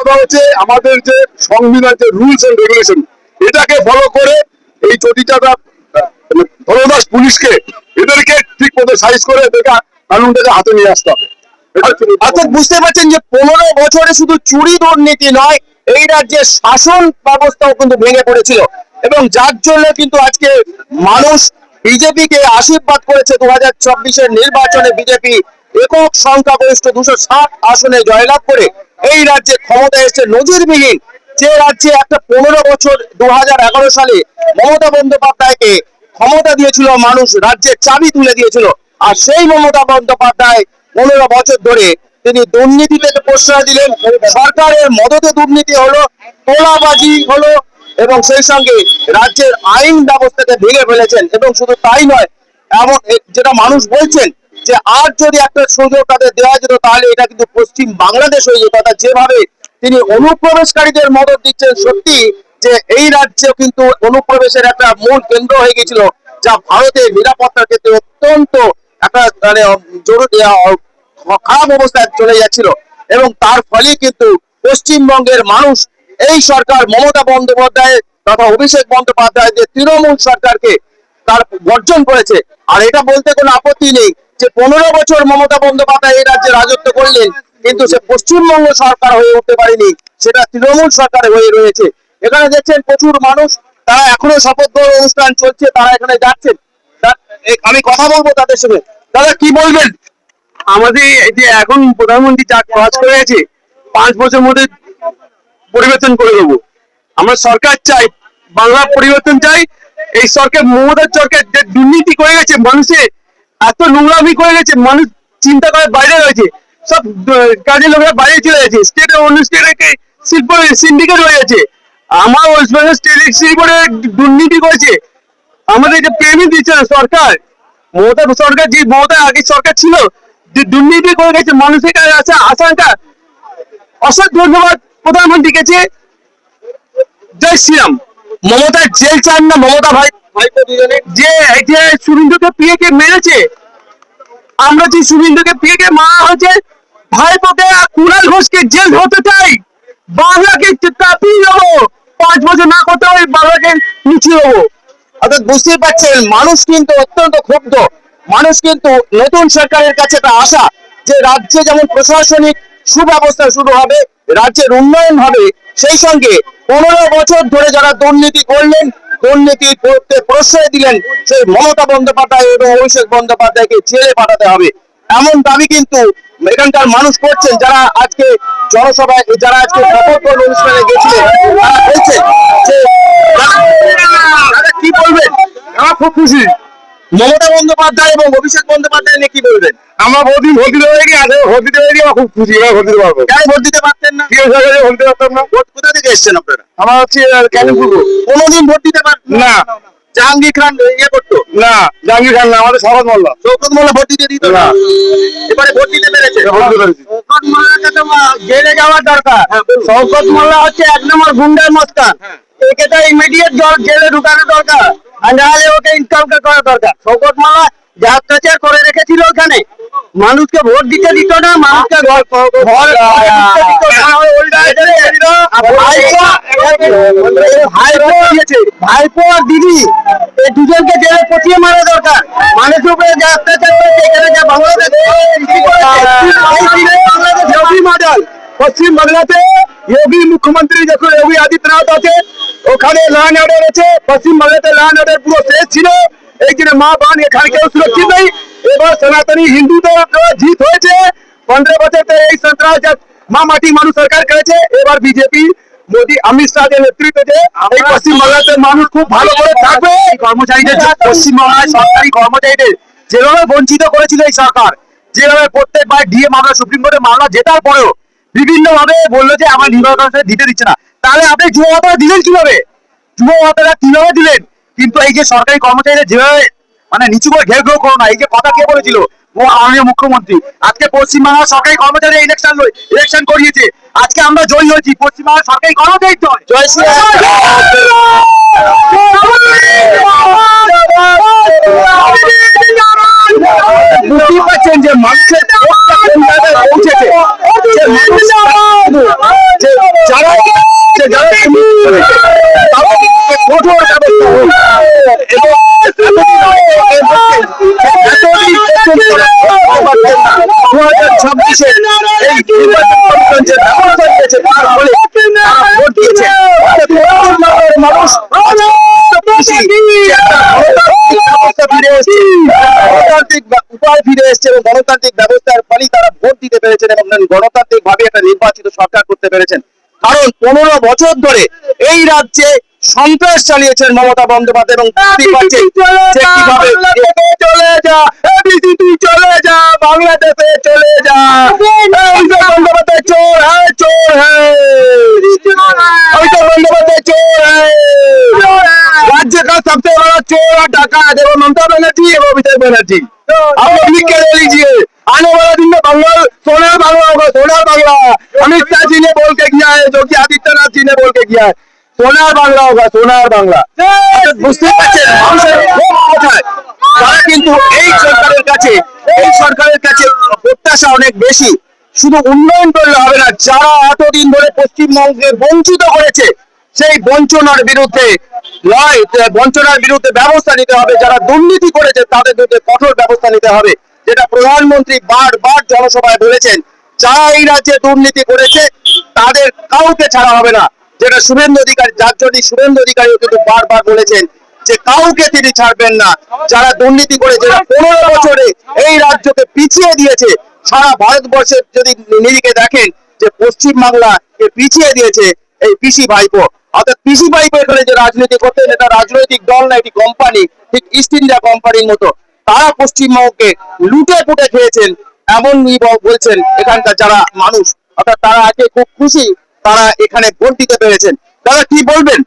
কথা হচ্ছে আমাদের যে সংবিধান যে রুলস এন্ড রেগুলেশন এটাকে ফলো করে এই চটিচাটা ধরোদাস পুলিশকে এদেরকে ঠিক মতো সাইজ করে এদেরকে কানুনটাকে হাতে নিয়ে আসতে হবে। অর্থাৎ বুঝতে পারছেন যে 15 বছরে শুধু চুরি দুর্নীতি নয়, এই রাজ্যের শাসন ব্যবস্থাও কিন্তু ভেঙে পড়েছিল এবং যার জন্য কিন্তু আজকে মানুষ বিজেপিকে আশীর্বাদ করেছে। 2024-এর নির্বাচনে বিজেপি একক সংখ্যাগরিষ্ঠ 260 আসনে জয়লাভ করে এই রাজ্যে ক্ষমতা এসেছে নজিরবিহীন। যে রাজ্যে একটা 15 বছর 2011 সালে মমতা বন্দ্যোপাধ্যায়কে ক্ষমতা দিয়েছিল মানুষ, রাজ্যের চাবি তুলে দিয়েছিল, আর সেই মমতা বন্দ্যোপাধ্যায় 15 বছর ধরে তিনি দুর্নীতিতে প্রশ্রয় দিলেন। সরকারের মদতে দুর্নীতি হলো, তোলাবাজি হলো এবং সেই সঙ্গে রাজ্যের আইন ব্যবস্থাকে ভেঙে ফেলেছেন। এবং শুধু তাই নয়, এমন যেটা মানুষ বলছেন যে আর যদি একটা সুযোগ তাদের দেওয়া যেত তাহলে এটা কিন্তু পশ্চিম বাংলাদেশ হয়ে যেত। অর্থাৎ যেভাবে তিনি অনুপ্রবেশকারীদের মদত দিচ্ছেন, সত্যি যে এই রাজ্যেও কিন্তু অনুপ্রবেশের একটা মূল কেন্দ্র হয়ে গেছিল, যা ভারতের নিরাপত্তার ক্ষেত্রে অত্যন্ত একটা মানে জরুরি খারাপ অবস্থায় চলে যাচ্ছিল। এবং তার ফলে কিন্তু পশ্চিমবঙ্গের মানুষ এই সরকার মমতা বন্দ্যোপাধ্যায় তথা অভিষেক বন্দ্যোপাধ্যায় যে তৃণমূল সরকারকে তার বর্জন করেছে। আর এটা বলতে কোনো আপত্তি নেই যে 15 বছর মমতা বন্দ্যোপাধ্যায় এই রাজ্যে রাজত্ব করলেন, কিন্তু সে পশ্চিমবঙ্গ সরকার হয়ে উঠতে পারেনি, সেটা তৃণমূল সরকার হয়ে রয়েছে। এখানে দেখছেন প্রচুর মানুষ, তারা এখনো শপথ গ্রহণ অনুষ্ঠান চলছে, তারা এখানে যাচ্ছেন। আমি কথা বলবো তাদের সঙ্গে। দাদা কি বলবেন? আমাদের এই যে এখন প্রধানমন্ত্রী যা কাজ করে গেছে 5 বছর মধ্যে পরিবর্তন করে দেবো। আমরা সরকার চাই, বাংলা পরিবর্তন চাই। এই সরকার মমতার সরকার যে দুর্নীতি করে গেছে, মানুষের এত নোংরামি করে গেছে, মানুষ চিন্তা করে বাইরে রয়েছে, সব কাজের লোকেরা বাইরে চলে গেছে, স্টেটে অন্য স্টেটে শিল্প সিন্ডিকেট হয়ে গেছে। আমার ওয়েস্ট বেঙ্গল স্টেট শিল্পে দুর্নীতি করেছে, আমাদের যে প্রেমই দিচ্ছে না সরকার। মমতা সরকার যে মমতা আগে সরকার ছিল যে দুর্নীতি করে গেছে, মানুষের কাছে আছে আশঙ্কা। অসংখ্য ধন্যবাদ প্রধানমন্ত্রী কাছে। জয় শ্রীরাম। মমতার জেল চান না মমতা ভাইপো দুজনে? যে এই যে শুভেন্দুকে পিএকে মেরেছে, আমরা যে শুভেন্দুকে পিএকে মারা হয়েছে, ভাইপোকে আর কুণাল ঘোষকে জেল হতে চাই। বাংলাকে চাপিয়ে দেবো, 5 বছর না করতে হবে, বাংলাকে নিচিয়ে দেবো। অর্থাৎ বুঝতেই পারছেন মানুষ কিন্তু অত্যন্ত ক্ষুব্ধ। মানুষ কিন্তু নতুন সরকারের কাছে একটা আশা যে রাজ্যে যেমন প্রশাসনিক সুব্যবস্থা শুরু হবে, রাজ্যের উন্নয়ন হবে, সেই সঙ্গে 15 বছর ধরে যারা দুর্নীতি করলেন, দুর্নীতি করতে প্রশ্রয় দিলেন, সেই মমতা বন্দ্যোপাধ্যায় এবং অভিষেক বন্দ্যোপাধ্যায়কে জেলে পাঠাতে হবে, এমন দাবি কিন্তু এখানকার মানুষ করছেন। যারা আজকে জনসভায়, যারা আজকে শপথ গ্রহণ অনুষ্ঠানে গেছিলেন, তারা বলছেন যে কি বলবেন? আমার খুব খুশি। মমতা বন্দ্যোপাধ্যায় এবং অভিষেক বন্দ্যোপাধ্যায় নিয়ে কি বলবেন? আমরা বহুদিন ভোট দিতে হয়ে গিয়ে ভোট দিতে হয়ে গিয়ে খুব খুশি, এবার ভোট দিতে পারবো। কেন ভোট দিতে পারতেন না? ভোট দিতে পারতাম না। ভোট কোথা থেকে এসছেন আপনারা? আমার হচ্ছে ক্যানিংপুর। কোনোদিন ভোট দিতে পারতেন না। জাহাঙ্গীর খান ইয়ে করতো না, জাহাঙ্গীর খান না, আমাদের শওকত মোল্লা। শওকত মোল্লা ভোট দিতে দিত না, এবারে ভোট দিতে পেরেছে। ভোট দিতে পেরেছি। শওকত মোল্লাকে তো জেলে যাওয়ার দরকার। শওকত মোল্লা হচ্ছে 1 নম্বর গুন্ডার মস্তান, একে তো ইমিডিয়েট জেলে ঢুকানো দরকার, আর নাহলে ওকে ইনকাউন্টার করা দরকার। শওকত মোল্লা যা অত্যাচার করে রেখেছিল ওখানে, মানুষকে ভোট দিতে দিত না, মানুষকে ভাইপো আর দিদি এই দুজনকে জেলে পচিয়ে মারা দরকার। মানুষের উপরে যা অত্যাচার করেছে, এখানে যা বাংলাদেশ মডেল পশ্চিম বাংলাতে যোগী মুখ্যমন্ত্রী যখন যোগী আদিত্যনাথ আছে, ওখানে ল অ্যান্ড অর্ডার আছে। পশ্চিম বাংলাতে ল অ্যান্ড অর্ডার পুরো শেষ ছিল, এই জন্য মা বান এখানে কেউ সুরক্ষিত নেই। এবার সনাতনী হিন্দুদের জিত হয়েছে। 15 বছর ধরে এই সন্ত্রাস মা মাটি মানুষ সরকার করেছে। এবার বিজেপি মোদী অমিত শাহের নেতৃত্বে এই পশ্চিম বাংলাতে মানুষ খুব ভালো করে থাকবে। কর্মচারীদের, পশ্চিমবাংলায় সরকারি কর্মচারীদের যেভাবে বঞ্চিত করেছিল এই সরকার, যেভাবে প্রত্যেকবার ডিএ মামলা, সুপ্রিম কোর্টে মামলা জেতার পরেও বিভিন্ন ভাবে বললো যে আমার নির্বাচন দিতে দিচ্ছে না, তাহলে আপনি যুব ভাতাটা দিলেন কিভাবে? যুব ভাতাটা কিভাবে দিলেন? কিন্তু এই যে সরকারি কর্মচারীদের যেভাবে মানে নিচু করে ঘেউ ঘেউ করো না, এই যে কথা কে বলেছিল? ও মাননীয় মুখ্যমন্ত্রী। আজকে পশ্চিমবাংলার সরকারি কর্মচারী ইলেকশন করিয়েছে, আজকে আমরা জয়ী হয়েছি। পশ্চিমবাংলার সরকারি কর্মচারী জয়। জয় বুঝতেই পারছেন যে মানুষের পৌঁছেছে, যে যারা যারা দুর্নীতি করেছে তাদের বিরুদ্ধে কঠোর ব্যবস্থা হোক এবং এতদিন পর্যন্ত 2026-এর এই নির্বাচন কমিশন যে ব্যবস্থা নিয়েছে তার ফলে তারা ভোট দিয়েছে। মানুষ খুশি যে একটা গণতান্ত্রিক ব্যবস্থা ফিরে এসেছে, গণতান্ত্রিক উপায় ফিরে এসেছে এবং গণতান্ত্রিক ব্যবস্থার ফলেই তারা ভোট দিতে পেরেছেন এবং গণতান্ত্রিক ভাবে একটা নির্বাচিত সরকার করতে পেরেছেন। কারণ 15 বছর ধরে এই রাজ্যে সন্ত্রাস চালিয়েছেন মমতা বন্দ্যোপাধ্যায় এবং বুঝতেই পারছেন যে কিভাবে চলে যা এবিসি তুই চলে যা বাংলাদেশে চলে যা অভিষেক বন্দ্যোপাধ্যায় চোর হ্যাঁ চোর হ্যাঁ অভিষেক বন্দ্যোপাধ্যায় চোর হ্যাঁ राज्य का सबसे बड़ा चोर और डाकात है वो ममता बनर्जी है वो अभिषेक बनर्जी। आप लोग लिख के ले लीजिए आने वाला दिन में बंगाल सोनार बांग्ला होगा सोनार बांग्ला। अमित शाह जी ने बोल के किया है जो कि आदित्यनाथ जी ने बोल के किया है सोनार बांग्ला होगा सोनार बांग्ला। বুঝতে পারছেন মানুষের ক্ষোভ কোথায়? তারা কিন্তু এই সরকারের কাছে প্রত্যাশা অনেক বেশি। শুধু উন্নয়ন করলে হবে না, যারা এতদিন ধরে পশ্চিমবঙ্গকে বঞ্চিত করেছে সেই বঞ্চনার বিরুদ্ধে ব্যবস্থা নিতে হবে। যারা দুর্নীতি করেছে তাদের বিরুদ্ধে কঠোর ব্যবস্থা নিতে হবে, যেটা প্রধানমন্ত্রী বারবার জনসভায় বলেছেন। যারা এই রাজ্যে দুর্নীতি করেছে তাদের কাউকে ছাড়া হবে না, যেটা শুভেন্দু অধিকারী যার জন্য শুভেন্দু অধিকারী কিন্তু বারবার বলেছেন যে কাউকে তিনি ছাড়বেন না। যারা দুর্নীতি করে, যারা 15 বছরে এই রাজ্যকে পিছিয়ে দিয়েছে, সারা ভারতবর্ষের যদি নিরিখে দেখেন যে পশ্চিমবাংলাকে পিছিয়ে দিয়েছে এই পিসি ভাইপো। অর্থাৎ পিসি ভাইপো এখানে যে রাজনীতি করতেন এটা রাজনৈতিক দল না, এটি কোম্পানি, ঠিক ইস্ট ইন্ডিয়া কোম্পানির মতো। তারা পশ্চিমবঙ্গকে লুটে পুটে খেয়েছেন এমনই বলছেন এখানকার যারা মানুষ। অর্থাৎ তারা আজকে খুব খুশি তারা এখানে ভোট দিতে পেরেছেন। তারা কি বলবেন?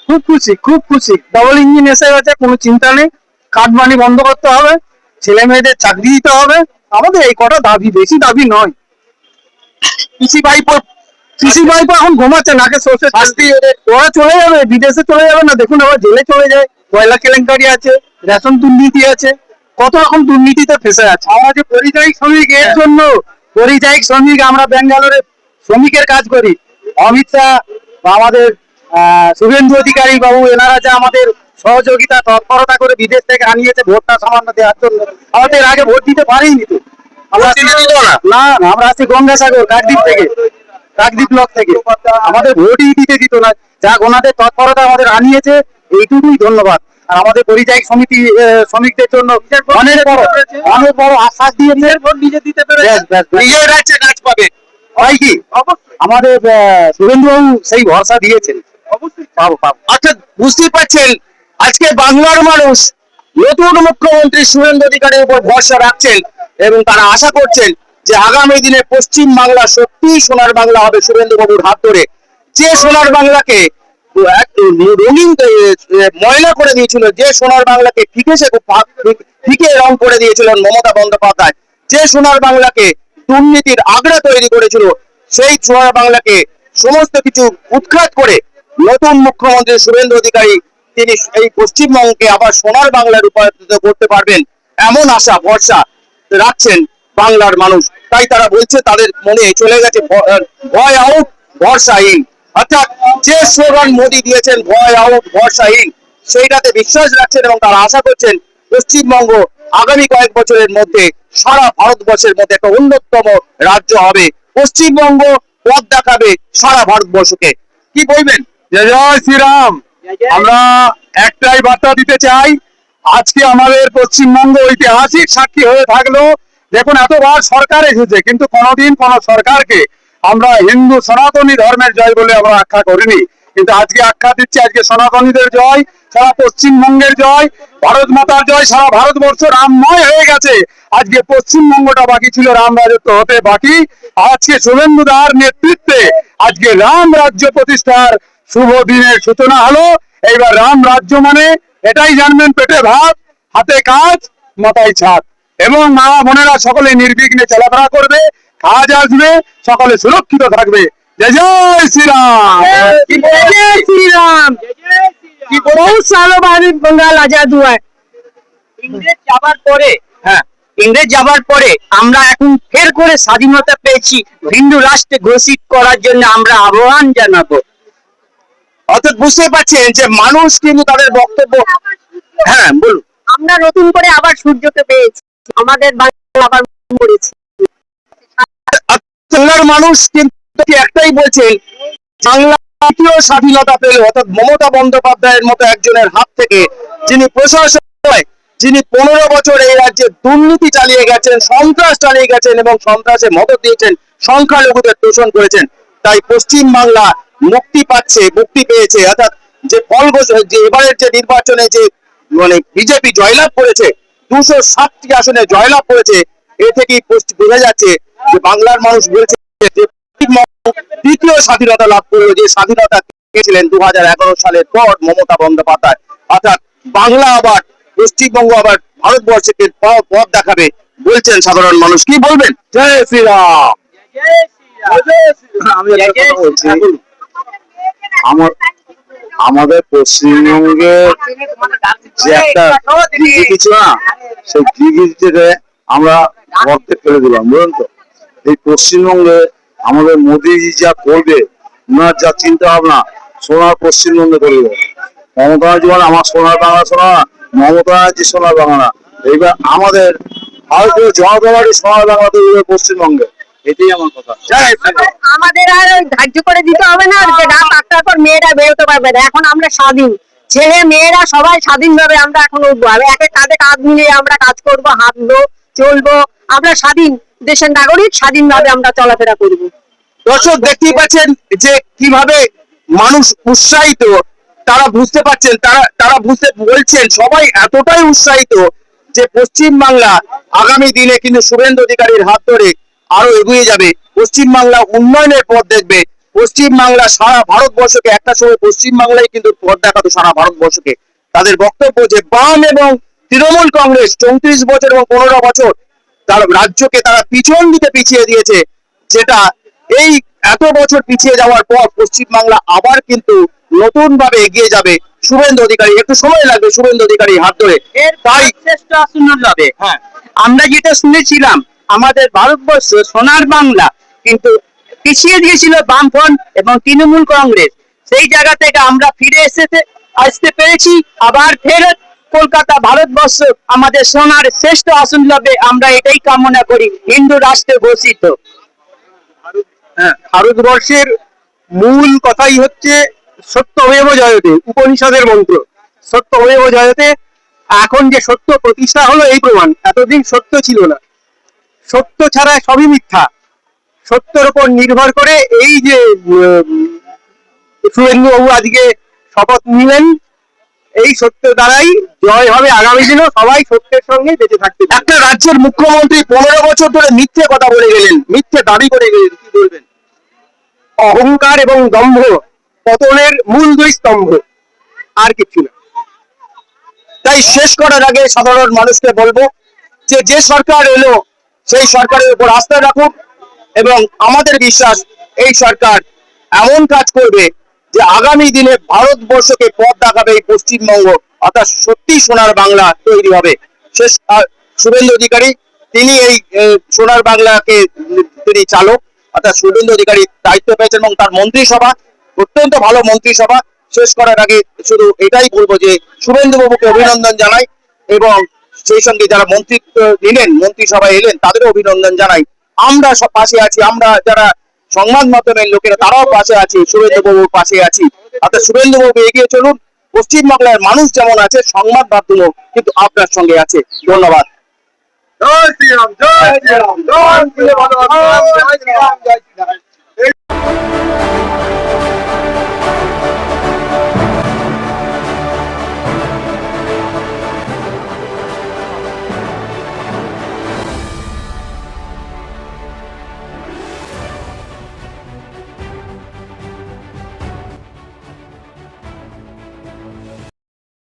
খুব খুশি ডবল ইঞ্জিন এসে গেছে, কোনো চিন্তা নেই। কাটমানি বন্ধ করতে হবে, ছেলে মেয়েদের চাকরি দিতে হবে, আমাদের এই কটা দাবি, বেশি দাবি নয়। পিসি ভাইপো এখন ঘুমাচ্ছে, নাকে সর্ষে শাস্তি। ওরা চলে যাবে, বিদেশে চলে যাবে না, দেখুন আবার জেলে চলে যায়। কয়লা কেলেঙ্কারি আছে, রেশন দুর্নীতি আছে, কত রকম দুর্নীতিতে ফেসে আছে। আমরা যে পরিযায়ী শ্রমিক, এর জন্য পরিযায়ী শ্রমিক, আমরা ব্যাঙ্গালোরে শ্রমিকের কাজ করি। অমিত শাহ বা আমাদের শুভেন্দু অধিকারী বাবু এনারা যে আমাদের সহযোগিতা তৎপরতা করে বিদেশ থেকে আনিয়েছে ভোটটা সামান্য দেওয়ার জন্য, আমাদের আগে ভোট দিতে পারিনি তো। আমরা না আমরা আছি গঙ্গাসাগর কাকদ্বীপ ব্লক থেকে, আমাদের ভোটই দিতে দিত না। যা ওনাদের তৎপরতা আমাদের আনিয়েছে, এইটুকুই ধন্যবাদ। আর আমাদের পরিযায়ী শ্রমিকদের জন্য অনেক বড় আশ্বাস দিয়েছে, ভোট নিজে দিতে পেরে নিজের রাজ্যে কাজ পাবে। হয় কি আমাদের শুভেন্দু বাবু সেই ভরসা দিয়েছেন, অবশ্যই পাবো। অর্থাৎ বুঝতেই পারছেন আজকে বাংলার মানুষ নতুন মুখ্যমন্ত্রী শুভেন্দু অধিকারীর উপর ভরসা রাখছেন এবং তারা আশা করছেন যে আগামী দিনে পশ্চিম বাংলা সত্যিই সোনার বাংলা হবে শুভেন্দু বাবুর হাত ধরে। যে সোনার বাংলাকে রঙিন ময়লা করে দিয়েছিল, যে সোনার বাংলাকে ফিকে রং করে দিয়েছিলেন মমতা বন্দ্যোপাধ্যায়, যে সোনার বাংলাকে দুর্নীতির আগ্রা তৈরি করেছিল, সেই সোনার বাংলাকে সমস্ত কিছু উৎখাত করে নতুন মুখ্যমন্ত্রী শুভেন্দু অধিকারী তিনি এই পশ্চিমবঙ্গকে আবার সোনার বাংলায় রূপান্তরিত করতে পারবেন এমন আশা ভরসা রাখছেন বাংলার মানুষ। তাই তারা বলছে তাদের মনে চলে গেছে ভয় আউট ভরসা ইন। অর্থাৎ যে স্লোগান মোদী দিয়েছেন ভয় আউট ভরসা ইন, সেইটাতে বিশ্বাস রাখছেন এবং তারা আশা করছেন পশ্চিমবঙ্গ আগামী কয়েক বছরের মধ্যে সারা ভারতবর্ষের মধ্যে একটা অন্যতম রাজ্য হবে। পশ্চিমবঙ্গ পথ দেখাবে সারা ভারতবর্ষকে। কি বলবেন? জয় শ্রীরাম। আমরা একটাই বার্তা দিতে চাই, আজকে আমাদের পশ্চিমবঙ্গ ঐতিহাসিক সাক্ষী হয়ে থাকলো। দেখুন এতবার সরকার এসেছে, কিন্তু কোনোদিন কোন সরকারকে আমরা হিন্দু সনাতনী ধর্মের জয় বলে আমরা আখ্যা করিনি, কিন্তু আজকে আখ্যা দিচ্ছি আজকে সনাতনীদের জয়, সারা পশ্চিমবঙ্গের জয়, ভারত মাতার জয়। সারা ভারতবর্ষ রামময় হয়ে গেছে, আজকে পশ্চিমবঙ্গটা বাকি ছিল রাম রাজত্ব হতে বাকি। আজকে শুভেন্দু দার নেতৃত্বে আজকে রাম রাজ্য প্রতিষ্ঠার শুভ দিনের সূচনা হলো। এইবার রাম রাজ্য মানে এটাই জানবেন, পেটে ভাত হাতে কাজ মাথায় ছাদ, এবং মা বোনেরা সকলে নির্বিঘ্নে চলাফেরা করবে, কাজ আসবে, সকলে সুরক্ষিত থাকবে। जय जय श्री राम। जय श्री राम। बहुत सालों बाद बंगाल आजाद हुआ है। ইংরেজ যাবার পরে হ্যাঁ ইংরেজ যাবার পরে আমরা এখন ফের করে স্বাধীনতা পেয়েছি, হিন্দু রাষ্ট্রে ঘোষিত করার জন্য আমরা আহ্বান জানাবো। অর্থাৎ বুঝতে পারছেন যে মানুষ কিন্তু তাদের বক্তব্য, হ্যাঁ বলুন। আমরা নতুন করে আবার সূর্যকে পেয়েছি, আমাদের বাংলা আবার করেছি। বাংলার মানুষ কিন্তু একটাই বলছেন, বাংলা তৃতীয় স্বাধীনতা পেল, অর্থাৎ মমতা বন্দ্যোপাধ্যায়ের মতো একজনের হাত থেকে, যিনি প্রশাসক, যিনি 15 বছর এই রাজ্যে দুর্নীতি চালিয়ে গেছেন, সন্ত্রাস চালিয়ে গেছেন এবং সন্ত্রাসে মদত দিয়েছেন, সংখ্যালঘুদের তোষণ করেছেন। তাই পশ্চিম বাংলা মুক্তি পাচ্ছে, মুক্তি পেয়েছে। অর্থাৎ যে ফল যে এবারের যে নির্বাচনে যে মানে বিজেপি জয়লাভ করেছে, 260টি আসনে জয়লাভ করেছে, এ থেকেই বোঝা যাচ্ছে যে বাংলার মানুষ বলছে যে দ্বিতীয় স্বাধীনতা লাভ করলো, যে স্বাধীনতা পেয়েছিলেন 2011 সালের পর মমতা বন্দ্যোপাধ্যায়। অর্থাৎ বাংলা আবার, পশ্চিমবঙ্গ আবার ভারতবর্ষকে পথ দেখাবে বলছেন সাধারণ মানুষ। কি বলবেন? জয় শ্রীরাম। আমি একটা কথা বলছি, আমাদের পশ্চিমবঙ্গে যে একটা দিঘি ছিল না, সেই দিঘি থেকে আমরা গর্তে ফেলে দিলাম, বুঝলেন তো। এই পশ্চিমবঙ্গে আমাদের মোদীজি যা করবে, ওনার যা চিন্তা ভাবনা, সোনার পশ্চিমবঙ্গে করবে। মমতা ব্যানার্জি বলে আমার সোনার বাংলা, সোনা মমতা ব্যানার্জি সোনার বাংলা। এইবার আমাদের ভারতীয় জনতা পার্টি সোনার বাংলা তৈরি হবে পশ্চিমবঙ্গে, এটাই আমার কথা। আমাদের আর ওই ধার্য করে দিতে হবে না যে রাত 8টার পর মেয়েরা বেরোতে পারবে না। এখন আমরা স্বাধীন, ছেলে মেয়েরা সবাই স্বাধীনভাবে আমরা এখন উঠবো, একে কাঁধে কাঁধ মিলিয়ে আমরা কাজ করবো, হাঁটবো, চলবো। আমরা স্বাধীন দেশের নাগরিক, স্বাধীনভাবে আমরা চলাফেরা করবো। দর্শক দেখতেই পাচ্ছেন যে কিভাবে মানুষ উৎসাহিত, তারা বুঝতে পারছেন, তারা বুঝতে বলছেন, সবাই এতটাই উৎসাহিত যে পশ্চিম বাংলা আগামী দিনে কিন্তু শুভেন্দু অধিকারীর হাত ধরে আরো এগিয়ে যাবে। পশ্চিম বাংলা উন্নয়নের পথ দেখবে। পশ্চিম বাংলা সারা ভারতবর্ষকে, একটা সময় পশ্চিম বাংলায় কিন্তু পথ দেখাতো সারা ভারতবর্ষকে। তাদের বক্তব্য যে বাম এবং তৃণমূল কংগ্রেস 34 বছর এবং 15 বছর তার রাজ্যকে তারা পিছন দিকে পিছিয়ে দিয়েছে, যেটা এই এত বছর পিছিয়ে যাওয়ার পর পশ্চিম বাংলা আবার কিন্তু নতুন ভাবে এগিয়ে যাবে। শুভেন্দু অধিকারী, একটু সময় লাগবে শুভেন্দু অধিকারী হাত ধরে, তাই শ্রেষ্ঠ আসন্ন যাবে। হ্যাঁ, আমরা যেটা শুনেছিলাম আমাদের ভারতবর্ষ সোনার বাংলা, কিন্তু পিছিয়ে দিয়েছিল বামফ্রন্ট এবং তৃণমূল কংগ্রেস। সেই জায়গা থেকে আমরা ফিরে আসতে পেরেছি। আবার ফের কলকাতা ভারতবর্ষ আমাদের সোনার শ্রেষ্ঠ আসন লাভে আমরা এটাই কামনা করি, হিন্দু রাষ্ট্রে ঘোষিত। হ্যাঁ, ভারতবর্ষের মূল কথাই হচ্ছে সত্যমেব জয়তে, উপনিষদের মন্ত্র সত্যমেব জয়তে। এখন যে সত্য প্রতিষ্ঠা হলো এই প্রমাণ, এতদিন সত্য ছিল না, সত্য ছাড়া সবই মিথ্যা। সত্যের উপর নির্ভর করে এই যে শুভেন্দু বাবু আজকে শপথ নিলেন, এই সত্য দ্বারাই জয় হবে। আগামী দিনেও সবাই সত্যের সঙ্গে বেঁচে থাকতে পারবে। একটা রাজ্যের মুখ্যমন্ত্রী 15 বছর ধরে মিথ্যে কথা বলে গেলেন, মিথ্যে দাবি করে গেলেন, কি বলবেন? অহংকার এবং দম্ভ পতনের মূল দুই স্তম্ভ, আর কিছু না। তাই শেষ করার আগে সাধারণ মানুষকে বলবো যে যে সরকার এলো সেই সরকারের উপর আস্থা রাখুন, এবং আমাদের বিশ্বাস এই সরকার এমন কাজ করবে যে আগামী দিনে ভারতবর্ষকে পথ দেখাবে এই পশ্চিমবঙ্গ, অর্থাৎ সত্যি সোনার বাংলা তৈরি হবে। শেষ শুভেন্দু অধিকারী, তিনি এই সোনার বাংলাকে তিনি চালক, অর্থাৎ শুভেন্দু অধিকারী দায়িত্ব পেয়েছেন এবং তার মন্ত্রিসভা অত্যন্ত ভালো মন্ত্রিসভা। শেষ করার আগে শুধু এটাই বলবো যে শুভেন্দু বাবুকে অভিনন্দন জানাই, এবং সেই সঙ্গে যারা মন্ত্রিত্ব নিলেন, মন্ত্রিসভায় এলেন, তাদেরও অভিনন্দন জানাই। আমরা সব পাশে আছি, আমরা যারা সংবাদ মাধ্যমের লোকেরা তারাও পাশে আছি, শুভেন্দু বাবুর পাশে আছি। অর্থাৎ শুভেন্দু বাবু এগিয়ে চলুন, পশ্চিমবাংলার মানুষ যেমন আছে, সংবাদ মাধ্যমও কিন্তু আপনার সঙ্গে আছে। ধন্যবাদ। জয় শ্রীরাম, জয় শ্রীরাম, জয় শ্রীরাম, জয় শ্রীরাম, জয় শ্রীরাম।